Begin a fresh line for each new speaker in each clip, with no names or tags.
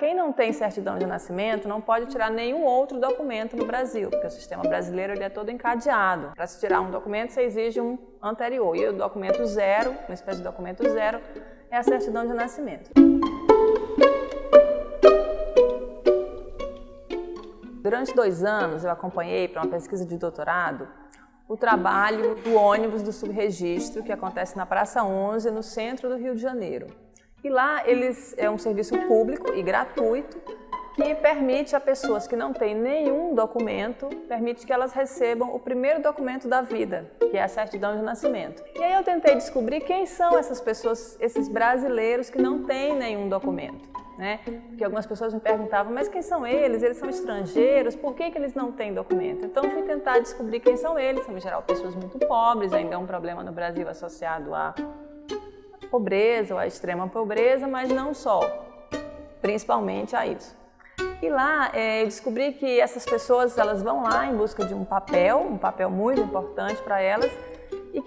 quem não tem certidão de nascimento não pode tirar nenhum outro documento no Brasil, porque o sistema brasileiro ele é todo encadeado. Para se tirar um documento, você exige um anterior. E o documento zero, uma espécie de documento zero, é a certidão de nascimento. Durante 2 anos, eu acompanhei para uma pesquisa de doutorado o trabalho do ônibus do subregistro, que acontece na Praça 11, no centro do Rio de Janeiro. E lá é um serviço público e gratuito que permite a pessoas que não têm nenhum documento, permite que elas recebam o primeiro documento da vida, que é a certidão de nascimento. E aí eu tentei descobrir quem são essas pessoas, esses brasileiros que não têm nenhum documento, né? Porque algumas pessoas me perguntavam, mas quem são eles? Eles são estrangeiros? Por que eles não têm documento? Então fui tentar descobrir quem são eles. São, em geral, pessoas muito pobres, ainda é um problema no Brasil associado à pobreza ou à extrema pobreza, mas não só, principalmente a isso. E lá eu descobri que essas pessoas elas vão lá em busca de um papel muito importante para elas, e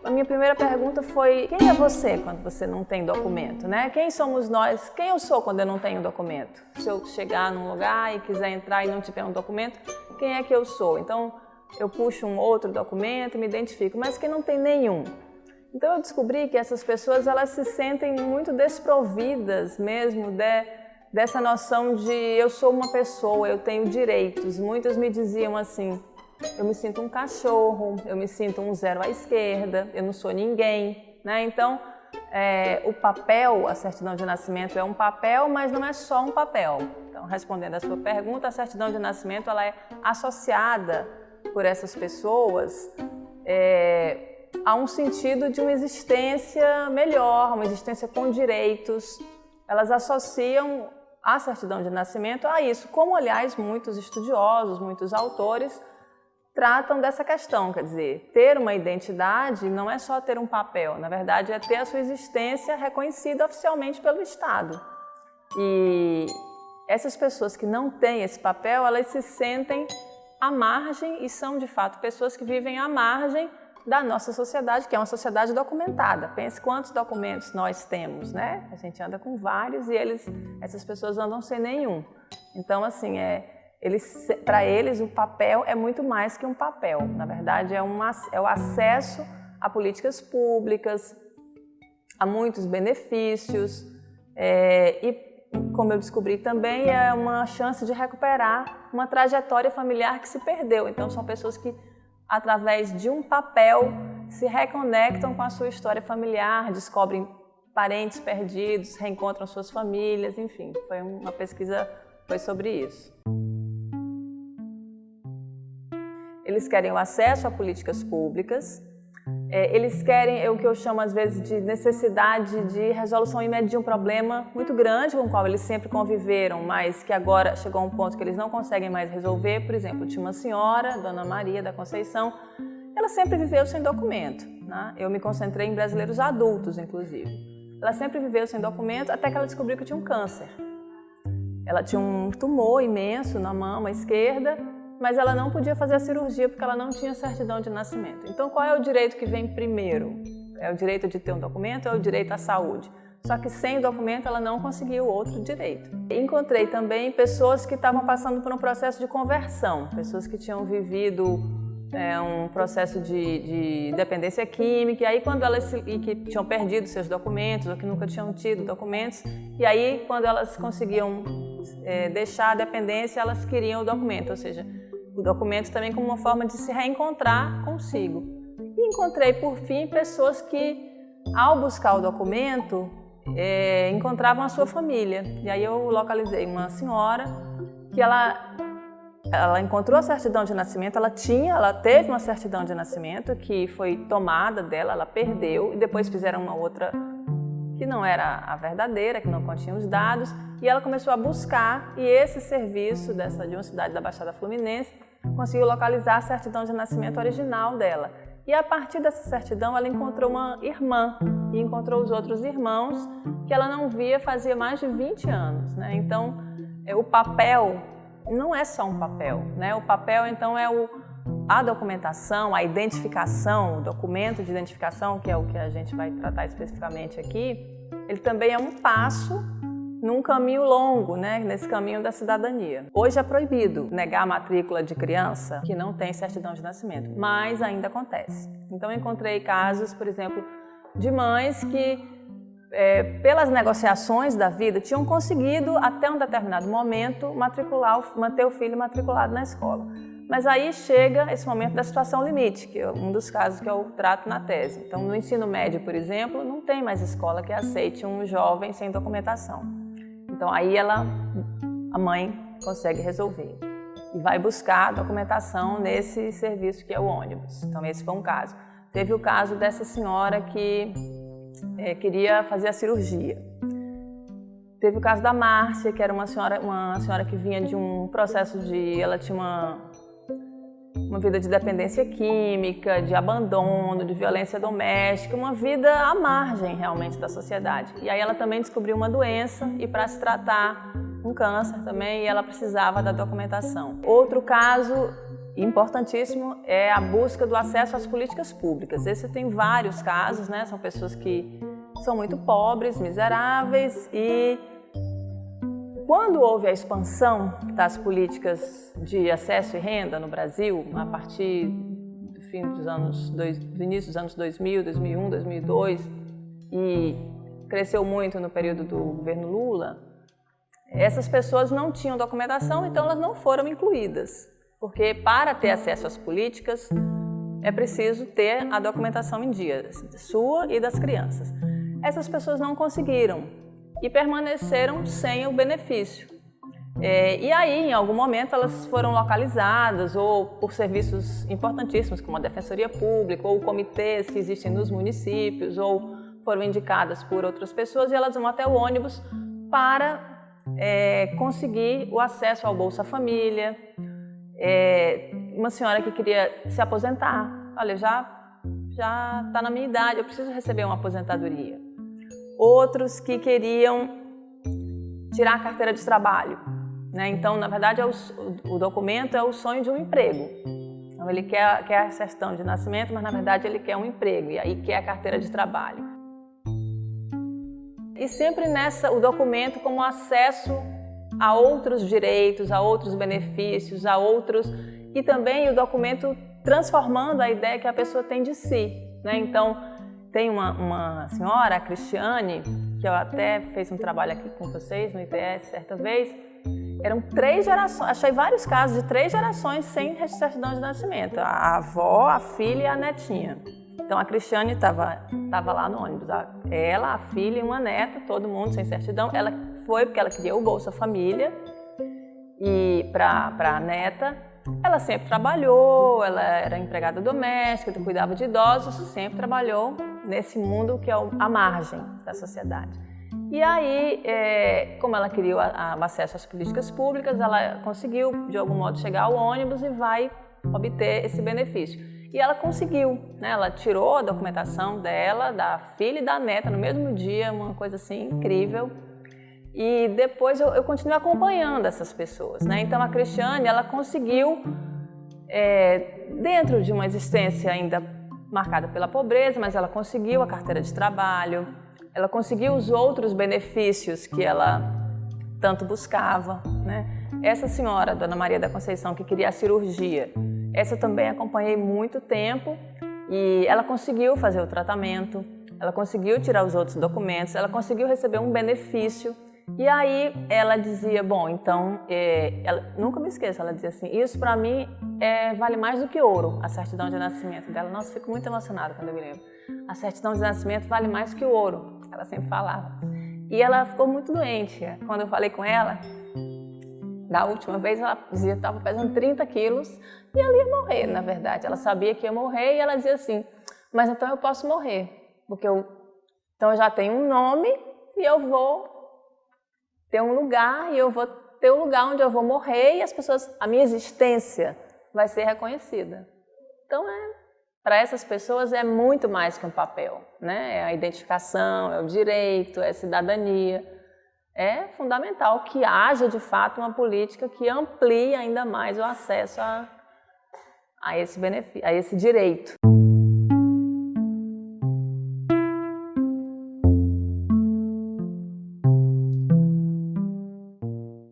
a minha primeira pergunta foi: quem é você quando você não tem documento, né? Quem somos nós? Quem eu sou quando eu não tenho documento? Se eu chegar num lugar e quiser entrar e não tiver um documento, quem é que eu sou? Então eu puxo um outro documento, me identifico, mas quem não tem nenhum? Então eu descobri que essas pessoas elas se sentem muito desprovidas mesmo dessa noção de eu sou uma pessoa, eu tenho direitos. Muitas me diziam assim: eu me sinto um cachorro, eu me sinto um zero à esquerda, eu não sou ninguém, né? Então o papel, a certidão de nascimento é um papel, mas não é só um papel. Então, respondendo a sua pergunta, a certidão de nascimento ela é associada por essas pessoas a um sentido de uma existência melhor, uma existência com direitos. Elas associam a certidão de nascimento a isso, como, aliás, muitos estudiosos, muitos autores tratam dessa questão, quer dizer, ter uma identidade não é só ter um papel, na verdade é ter a sua existência reconhecida oficialmente pelo Estado. E essas pessoas que não têm esse papel, elas se sentem à margem e são, de fato, pessoas que vivem à margem da nossa sociedade, que é uma sociedade documentada. Pense quantos documentos nós temos, né? A gente anda com vários e essas pessoas andam sem nenhum. Então, assim, para eles o papel é muito mais que um papel. Na verdade, é o acesso a políticas públicas, a muitos benefícios e, como eu descobri também, é uma chance de recuperar uma trajetória familiar que se perdeu. Então, são pessoas que, através de um papel, se reconectam com a sua história familiar, descobrem parentes perdidos, reencontram suas famílias, enfim, foi uma pesquisa foi sobre isso. Eles querem o acesso a políticas públicas, eles querem o que eu chamo às vezes de necessidade de resolução imediata de um problema muito grande com o qual eles sempre conviveram, mas que agora chegou a um ponto que eles não conseguem mais resolver. Por exemplo, tinha uma senhora, Dona Maria da Conceição, ela sempre viveu sem documento, né? Eu me concentrei em brasileiros adultos, inclusive. Ela sempre viveu sem documento até que ela descobriu que tinha um câncer. Ela tinha um tumor imenso na mama esquerda, mas ela não podia fazer a cirurgia porque ela não tinha certidão de nascimento. Então, qual é o direito que vem primeiro? É o direito de ter um documento ou é o direito à saúde? Só que sem documento ela não conseguiu outro direito. Encontrei também pessoas que estavam passando por um processo de conversão, pessoas que tinham vivido um processo de dependência química, e aí que tinham perdido seus documentos ou que nunca tinham tido documentos, e aí quando elas conseguiam deixar a dependência, elas queriam o documento, ou seja, o documento também como uma forma de se reencontrar consigo. E encontrei, por fim, pessoas que, ao buscar o documento, encontravam a sua família. E aí eu localizei uma senhora que ela encontrou a certidão de nascimento, ela teve uma certidão de nascimento que foi tomada dela, ela perdeu, e depois fizeram uma outra que não era a verdadeira, que não continha os dados, e ela começou a buscar, e esse serviço de uma cidade da Baixada Fluminense conseguiu localizar a certidão de nascimento original dela. E a partir dessa certidão ela encontrou uma irmã e encontrou os outros irmãos que ela não via fazia mais de 20 anos, né? Então, o papel não é só um papel, né? O papel, então, a documentação, a identificação, o documento de identificação, que é o que a gente vai tratar especificamente aqui, ele também é um passo num caminho longo, né, nesse caminho da cidadania. Hoje é proibido negar a matrícula de criança que não tem certidão de nascimento, mas ainda acontece. Então eu encontrei casos, por exemplo, de mães que, pelas negociações da vida, tinham conseguido até um determinado momento manter o filho matriculado na escola. Mas aí chega esse momento da situação limite, que é um dos casos que eu trato na tese. Então, no ensino médio, por exemplo, não tem mais escola que aceite um jovem sem documentação. Então, aí a mãe consegue resolver e vai buscar a documentação nesse serviço que é o ônibus. Então, esse foi um caso. Teve o caso dessa senhora que queria fazer a cirurgia. Teve o caso da Márcia, que era uma senhora que vinha de um processo ela tinha uma vida de dependência química, de abandono, de violência doméstica, uma vida à margem realmente da sociedade. E aí ela também descobriu uma doença e para se tratar um câncer também, e ela precisava da documentação. Outro caso importantíssimo é a busca do acesso às políticas públicas. Esse tem vários casos, né? São pessoas que são muito pobres, miseráveis e quando houve a expansão das políticas de acesso e renda no Brasil, a partir do início dos anos 2000, 2001, 2002, e cresceu muito no período do governo Lula, essas pessoas não tinham documentação, então elas não foram incluídas, porque para ter acesso às políticas é preciso ter a documentação em dia, sua e das crianças. Essas pessoas não conseguiram e permaneceram sem o benefício. E aí, em algum momento, elas foram localizadas ou por serviços importantíssimos, como a Defensoria Pública ou comitês que existem nos municípios, ou foram indicadas por outras pessoas e elas vão até o ônibus para conseguir o acesso ao Bolsa Família. Uma senhora que queria se aposentar, olha, já está na minha idade, eu preciso receber uma aposentadoria. Outros que queriam tirar a carteira de trabalho, né? Então, na verdade, o documento é o sonho de um emprego. Então, ele quer a certidão de nascimento, mas na verdade ele quer um emprego e aí quer a carteira de trabalho. E sempre o documento como acesso a outros direitos, a outros benefícios, e também o documento transformando a ideia que a pessoa tem de si, né? Então, tem uma senhora, a Cristiane, que eu até fiz um trabalho aqui com vocês no ITS certa vez. Eram 3 gerações, achei vários casos de 3 gerações sem certidão de nascimento. A avó, a filha e a netinha. Então a Cristiane estava lá no ônibus. Ela, a filha e uma neta, todo mundo sem certidão. Ela foi porque ela queria o Bolsa Família e para a neta. Ela sempre trabalhou, ela era empregada doméstica, cuidava de idosos, sempre trabalhou nesse mundo que é a margem da sociedade. E aí, como ela queria o acesso às políticas públicas, ela conseguiu, de algum modo, chegar ao ônibus e vai obter esse benefício. E ela conseguiu, né? Ela tirou a documentação dela, da filha e da neta no mesmo dia, uma coisa assim incrível. E depois eu continuei acompanhando essas pessoas, né? Então a Cristiane, ela conseguiu, dentro de uma existência ainda marcada pela pobreza, mas ela conseguiu a carteira de trabalho, ela conseguiu os outros benefícios que ela tanto buscava, né? Essa senhora, Dona Maria da Conceição, que queria a cirurgia, essa eu também acompanhei muito tempo e ela conseguiu fazer o tratamento, ela conseguiu tirar os outros documentos, ela conseguiu receber um benefício. E aí ela dizia, bom, então, nunca me esqueço, ela dizia assim, isso para mim vale mais do que ouro, a certidão de nascimento dela. Nossa, fico muito emocionada quando eu me lembro. A certidão de nascimento vale mais que o ouro, ela sempre falava. E ela ficou muito doente. Quando eu falei com ela, da última vez, ela dizia que estava pesando 30 quilos e ela ia morrer, na verdade. Ela sabia que ia morrer e ela dizia assim, mas então eu posso morrer, porque então eu já tenho um nome e eu vou ter um lugar e eu vou ter um lugar onde eu vou morrer e a minha existência vai ser reconhecida. Então, para essas pessoas é muito mais que um papel, né? É a identificação, é o direito, é a cidadania. É fundamental que haja, de fato, uma política que amplie ainda mais o acesso a esse benefício, a esse direito.